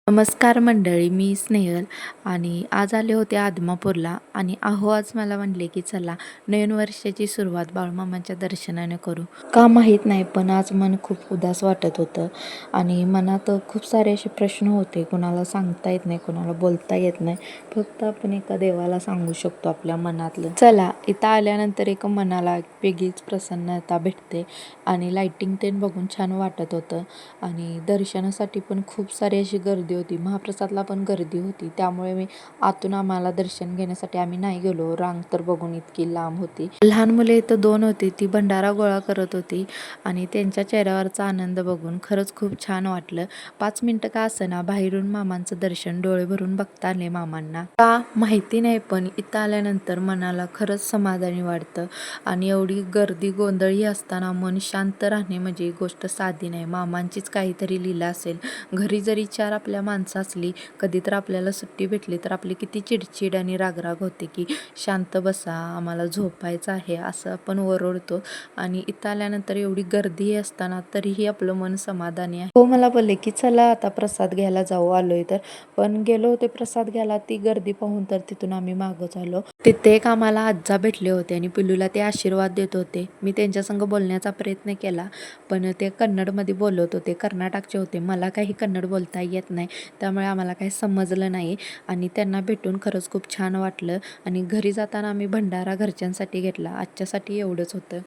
नमस्कार मंडळी, मी स्नेहल आणि आज आले होते आदमापूरला आणि आज मला म्हणले की चला नवीन वर्षाची सुरुवात बाळूमामाच्या दर्शनाने करू. का माहीत नाही, पण आज मन खूप उदास वाटत होतं आणि मनात खूप सारे असे प्रश्न होते. कुणाला सांगता येत नाही, कुणाला बोलता येत नाही. फक्त आपण एका देवाला सांगू शकतो आपल्या मनातलं. चला, इथं आल्यानंतर एक मनाला वेगळीच प्रसन्नता भेटते आणि लाईटिंग ते बघून छान वाटत होतं आणि दर्शनासाठी पण खूप सारी अशी गर्दी होती. महाप्रसादला पण गर्दी होती, त्यामुळे मी आतून आम्हाला दर्शन घेण्यासाठी आम्ही नाही गेलो. रांग तर बघून इतकी लांब होती. लहान मुले इथं 2 होती, ती भंडारा गोळा करत होती आणि त्यांच्या चेहऱ्यावरचा आनंद बघून खरंच खूप छान वाटलं. 5 मिनिटं का असेना बाहेरून मामांचं दर्शन डोळे भरून बघता आले मामांना. का माहिती नाही, पण इथं आल्यानंतर मनाला खरंच समाधानी वाटतं आणि एवढी गर्दी गोंधळही असताना मन शांत राहणे म्हणजे गोष्ट साधी नाही. मामांचीच काहीतरी लीला असेल. घरी जरी 4 आपल्या माणसं असली, कधी तर आपल्याला सुट्टी भेटली तर आपली किती चिडचिड आणि रागराग होते की शांत बसा, आम्हाला झोपायचं आहे, असं आपण ओरडतो. आणि इथं आल्यानंतर एवढी गर्दी असताना तरीही आपलं मन समाधानी आहे. हो, मला बोलले की चला आता प्रसाद घ्यायला जाऊ, आलोय तर. पण गेलो होते प्रसाद घ्यायला, ती गर्दी पाहून तर तिथून आम्ही मागं झालो. तिथे एक आम्हाला आज्जा भेटले होते आणि पिल्लूला ते आशीर्वाद देत होते. मी त्यांच्यासंग बोलण्याचा प्रयत्न केला, पण ते कन्नडमध्ये बोलत होते, कर्नाटकचे होते. मला काही कन्नड बोलता येत नाही, त्यामुळे आम्हाला काही समजलं नाही आणि त्यांना भेटून खरंच खूप छान वाटलं. आणि घरी जाताना आम्ही भंडारा घरच्यांसाठी घेतला. आजच्यासाठी एवढंच होतं.